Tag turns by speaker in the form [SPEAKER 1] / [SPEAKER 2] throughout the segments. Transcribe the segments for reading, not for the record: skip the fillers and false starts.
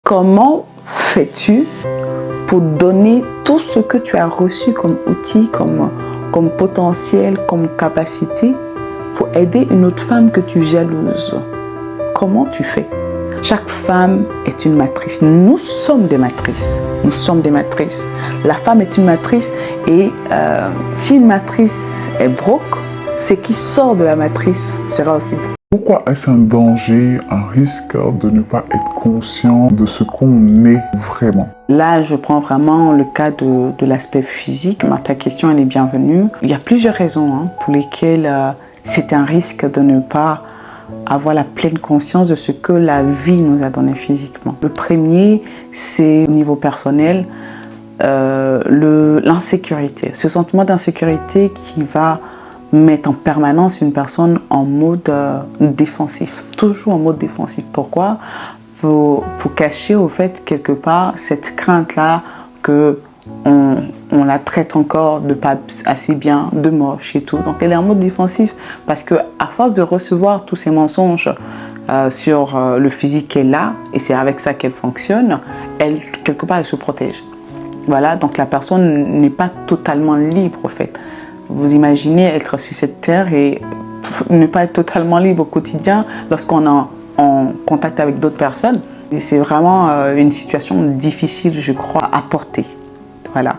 [SPEAKER 1] Comment fais-tu pour donner tout ce que tu as reçu comme outil, comme potentiel, comme capacité, pour aider une autre femme que tu jalouses? Comment tu fais? Chaque femme est une matrice. Nous sommes des matrices. Nous sommes des matrices. La femme est une matrice et si une matrice est broke, ce qui sort de la matrice sera aussi broke.
[SPEAKER 2] Pourquoi est-ce un danger, un risque de ne pas être conscient de ce qu'on est vraiment?
[SPEAKER 1] Là, je prends vraiment le cas de l'aspect physique. Ta question, elle est bienvenue. Il y a plusieurs raisons pour lesquelles c'est un risque de ne pas avoir la pleine conscience de ce que la vie nous a donné physiquement. Le premier, c'est au niveau personnel, l'insécurité. Ce sentiment d'insécurité qui va mettre en permanence une personne en mode défensif. Toujours en mode défensif. Pourquoi? Pour cacher au fait quelque part cette crainte-là que on la traite encore de pas assez bien, de moche et tout. Donc elle est en mode défensif parce que à force de recevoir tous ces mensonges sur le physique qu'elle a, et c'est avec ça qu'elle fonctionne, elle, quelque part, elle se protège. Voilà, donc la personne n'est pas totalement libre en fait. Vous imaginez être sur cette terre et ne pas être totalement libre au quotidien lorsqu'on est en contact avec d'autres personnes. Et c'est vraiment une situation difficile, je crois, à porter. Voilà.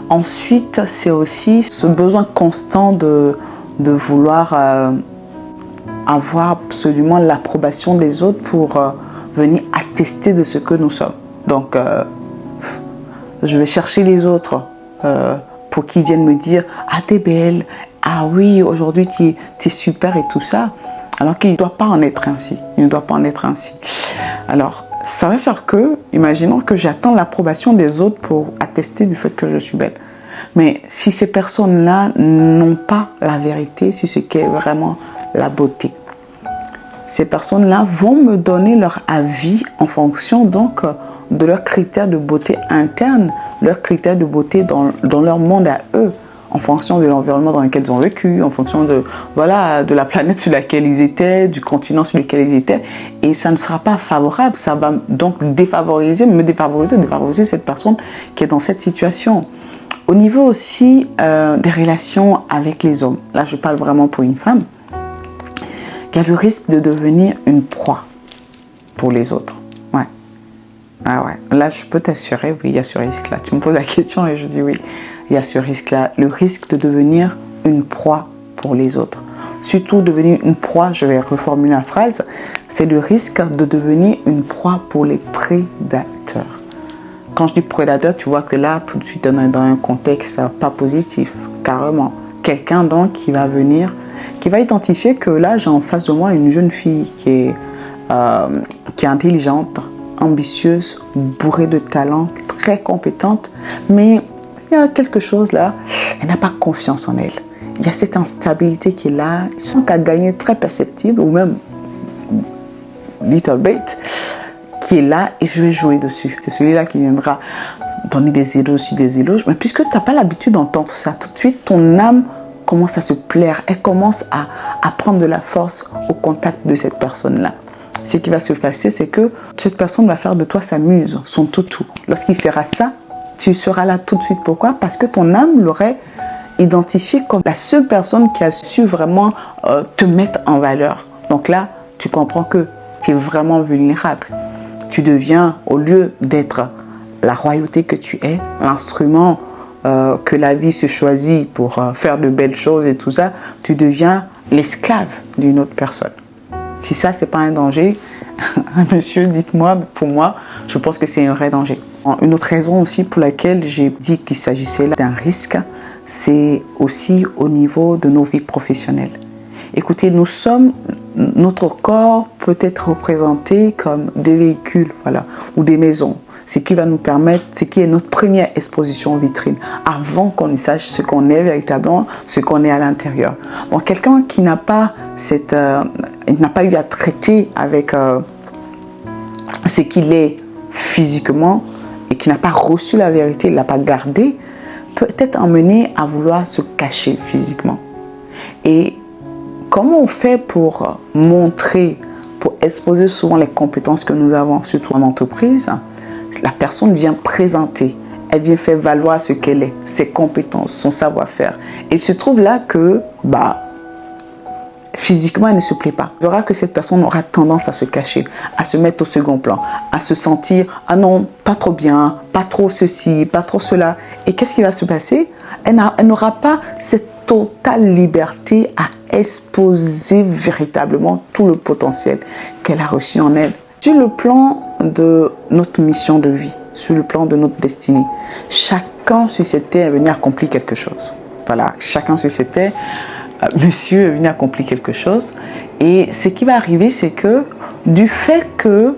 [SPEAKER 1] Ensuite, c'est aussi ce besoin constant de vouloir avoir absolument l'approbation des autres pour venir attester de ce que nous sommes. Donc, je vais chercher les autres pour qu'ils viennent me dire « Ah, t'es belle, ah oui, aujourd'hui tu es super et tout ça ». Alors qu'il ne doit pas en être ainsi. Il ne doit pas en être ainsi. Alors, ça va faire que, imaginons que j'attends l'approbation des autres pour attester du fait que je suis belle. Mais si ces personnes-là n'ont pas la vérité sur ce qu'est vraiment la beauté, ces personnes-là vont me donner leur avis en fonction donc de leurs critères de beauté interne, leurs critères de beauté dans leur monde à eux, en fonction de l'environnement dans lequel ils ont vécu, en fonction de la planète sur laquelle ils étaient, du continent sur lequel ils étaient. Et ça ne sera pas favorable, ça va donc défavoriser cette personne qui est dans cette situation. Au niveau aussi des relations avec les hommes, là je parle vraiment pour une femme, il y a le risque de devenir une proie pour les autres. Ouais. Ah ouais. Là je peux t'assurer, oui, il y a ce risque-là. Tu me poses la question et je dis oui. Il y a ce risque-là, le risque de devenir une proie pour les autres. Surtout devenir une proie, je vais reformuler la phrase, c'est le risque de devenir une proie pour les prédateurs. Quand je dis prédateur, tu vois que là, tout de suite, on est dans un contexte pas positif, carrément. Quelqu'un donc qui va venir, qui va identifier que là, j'ai en face de moi une jeune fille qui est intelligente, ambitieuse, bourrée de talent, très compétente, mais il y a quelque chose là, elle n'a pas confiance en elle. Il y a cette instabilité qui est là, qui a gagné très perceptible, ou même little bit, qui est là et je vais jouer dessus. C'est celui-là qui viendra donner des éloges sur des éloges. Mais puisque tu n'as pas l'habitude d'entendre ça, tout de suite, ton âme commence à se plaire. Elle commence à prendre de la force au contact de cette personne-là. Ce qui va se passer, c'est que cette personne va faire de toi sa muse, son toutou. Lorsqu'il fera ça, tu seras là tout de suite. Pourquoi? Parce que ton âme l'aurait identifié comme la seule personne qui a su vraiment te mettre en valeur. Donc là, tu comprends que tu es vraiment vulnérable. Tu deviens, au lieu d'être la royauté que tu es, l'instrument que la vie se choisit pour faire de belles choses et tout ça, tu deviens l'esclave d'une autre personne. Si ça, c'est pas un danger, monsieur, dites-moi, pour moi, je pense que c'est un vrai danger. Une autre raison aussi pour laquelle j'ai dit qu'il s'agissait là d'un risque, c'est aussi au niveau de nos vies professionnelles. Écoutez, notre corps peut être représenté comme des véhicules, voilà, ou des maisons. Ce qui va nous permettre, ce qui est notre première exposition en vitrine, avant qu'on ne sache ce qu'on est véritablement, ce qu'on est à l'intérieur. Donc quelqu'un qui n'a pas n'a pas eu à traiter avec ce qu'il est physiquement et qui n'a pas reçu la vérité, il ne l'a pas gardé, peut être emmené à vouloir se cacher physiquement. Et comment on fait pour montrer, pour exposer souvent les compétences que nous avons, surtout en entreprise? la personne vient présenter, elle vient faire valoir ce qu'elle est, ses compétences, son savoir-faire. Et il se trouve là que, physiquement, elle ne se plaît pas. Il verra que cette personne aura tendance à se cacher, à se mettre au second plan, à se sentir, ah non, pas trop bien, pas trop ceci, pas trop cela. Et qu'est-ce qui va se passer? Elle n'aura pas cette totale liberté à exposer véritablement tout le potentiel qu'elle a reçu en elle. Sur le plan de notre mission de vie, sur le plan de notre destinée, chacun sur cette terre est venu accomplir quelque chose. Voilà, chacun sur cette terre, monsieur est venu accomplir quelque chose. Et ce qui va arriver, c'est que du fait que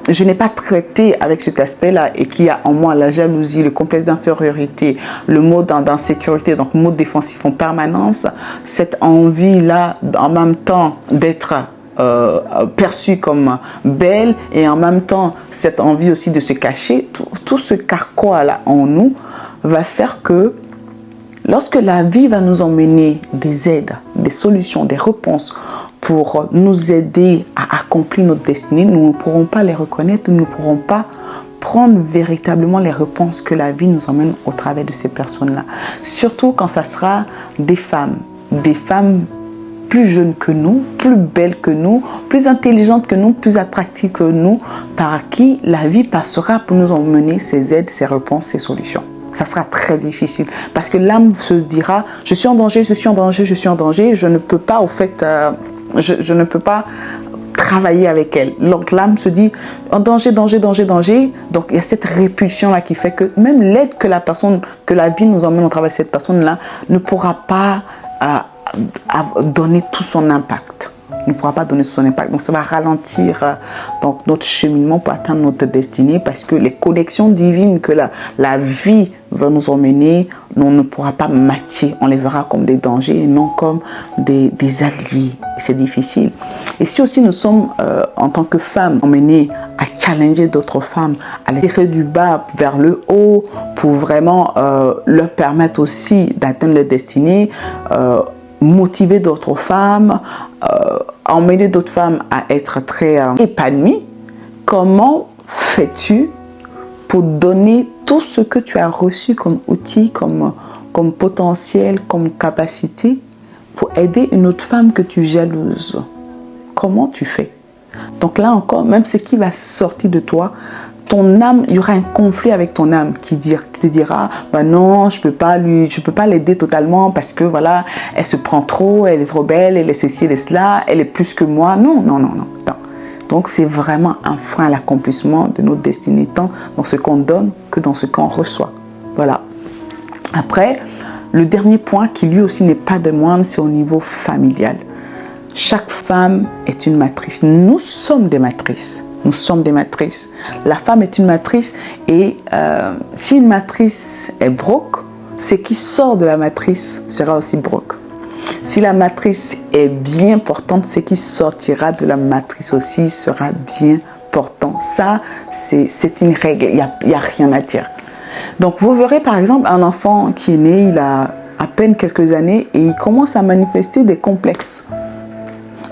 [SPEAKER 1] je n'ai pas traité avec cet aspect-là et qu'il y a en moi la jalousie, le complexe d'infériorité, le mode d'insécurité, donc mode défensif en permanence, cette envie-là en même temps d'être perçue comme belle et en même temps cette envie aussi de se cacher, tout ce carquois-là en nous va faire que lorsque la vie va nous emmener des aides, des solutions, des réponses pour nous aider à accomplir notre destinée, nous ne pourrons pas les reconnaître, nous ne pourrons pas prendre véritablement les réponses que la vie nous emmène au travers de ces personnes-là. Surtout quand ça sera des femmes plus jeunes que nous, plus belles que nous, plus intelligentes que nous, plus attractives que nous, par qui la vie passera pour nous emmener ces aides, ces réponses, ces solutions. Ça sera très difficile parce que l'âme se dira, je suis en danger, je suis en danger, je suis en danger, je ne peux pas au fait, je ne peux pas travailler avec elle. Donc l'âme se dit, en danger, danger, danger, danger. Donc il y a cette répulsion-là qui fait que même l'aide que la vie nous emmène au travers de cette personne-là ne pourra pas donner tout son impact. Ne pourra pas donner son impact. Donc ça va ralentir donc, notre cheminement pour atteindre notre destinée parce que les connexions divines que la vie va nous emmener, on ne pourra pas matcher. On les verra comme des dangers et non comme des alliés. C'est difficile. Et si aussi nous sommes en tant que femmes emmenées à challenger d'autres femmes, à les tirer du bas vers le haut pour vraiment leur permettre aussi d'atteindre leur destinée, motiver d'autres femmes, emmener d'autres femmes à être très épanouies, comment fais-tu pour donner tout ce que tu as reçu comme outil, comme potentiel, comme capacité, pour aider une autre femme que tu jalouses? Comment tu fais? Donc là encore, même ce qui va sortir de toi, ton âme, il y aura un conflit avec ton âme qui te dira, non, je peux pas l'aider totalement parce que voilà, elle se prend trop, elle est trop belle, elle est ceci, elle est cela, elle est plus que moi. Non. Donc c'est vraiment un frein à l'accomplissement de notre destinée, tant dans ce qu'on donne que dans ce qu'on reçoit. Voilà. Après, le dernier point qui lui aussi n'est pas de moindre, c'est au niveau familial. Chaque femme est une matrice. Nous sommes des matrices. Nous sommes des matrices. La femme est une matrice et si une matrice est broke, ce qui sort de la matrice sera aussi broke. Si la matrice est bien portante, ce qui sortira de la matrice aussi sera bien portant. Ça, c'est une règle. Il n'y a rien à dire. Donc, vous verrez par exemple un enfant qui est né, il a à peine quelques années et il commence à manifester des complexes.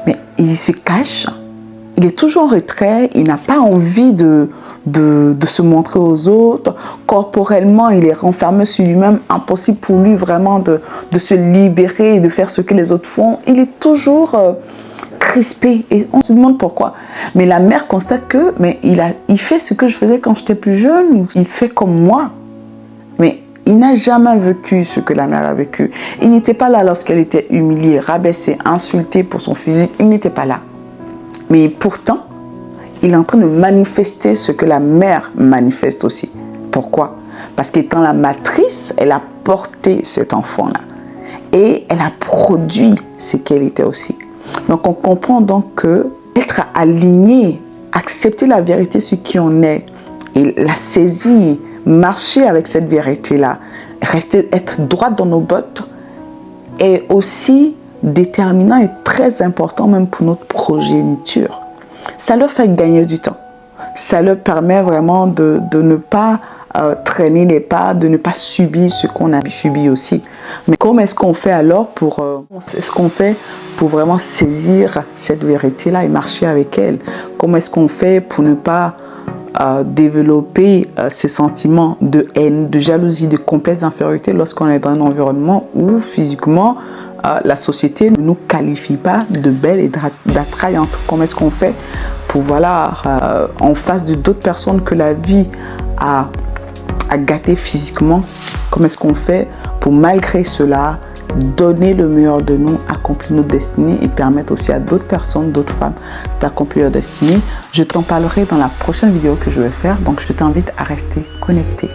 [SPEAKER 1] Mais il se cache. Il est toujours en retrait, il n'a pas envie de se montrer aux autres. Corporellement, il est renfermé sur lui-même. Impossible pour lui vraiment de se libérer et de faire ce que les autres font. Il est toujours crispé et on se demande pourquoi. Mais la mère constate que il fait ce que je faisais quand j'étais plus jeune. Il fait comme moi. Mais il n'a jamais vécu ce que la mère a vécu. Il n'était pas là lorsqu'elle était humiliée, rabaissée, insultée pour son physique. Il n'était pas là. Mais pourtant, il est en train de manifester ce que la mère manifeste aussi. Pourquoi? Parce qu'étant la matrice, elle a porté cet enfant-là. Et elle a produit ce qu'elle était aussi. Donc on comprend donc que être aligné, accepter la vérité sur qui on est, et la saisir, marcher avec cette vérité-là, être droit dans nos bottes, est aussi déterminant et très important même pour notre progéniture. Ça leur fait gagner du temps. Ça leur permet vraiment de ne pas traîner les pas, de ne pas subir ce qu'on a subi aussi. Mais comment est-ce qu'on fait alors pour vraiment saisir cette vérité-là et marcher avec elle? Comment est-ce qu'on fait pour ne pas développer ces sentiments de haine, de jalousie, de complexe d'infériorité lorsqu'on est dans un environnement où physiquement la société ne nous qualifie pas de belles et d'attrayantes. Comment est-ce qu'on fait pour, voilà, en face de d'autres personnes que la vie a gâté physiquement, comment est-ce qu'on fait pour malgré cela donner le meilleur de nous, accomplir notre destinée et permettre aussi à d'autres personnes, d'autres femmes d'accomplir leur destinée. Je t'en parlerai dans la prochaine vidéo que je vais faire, donc je t'invite à rester connecté.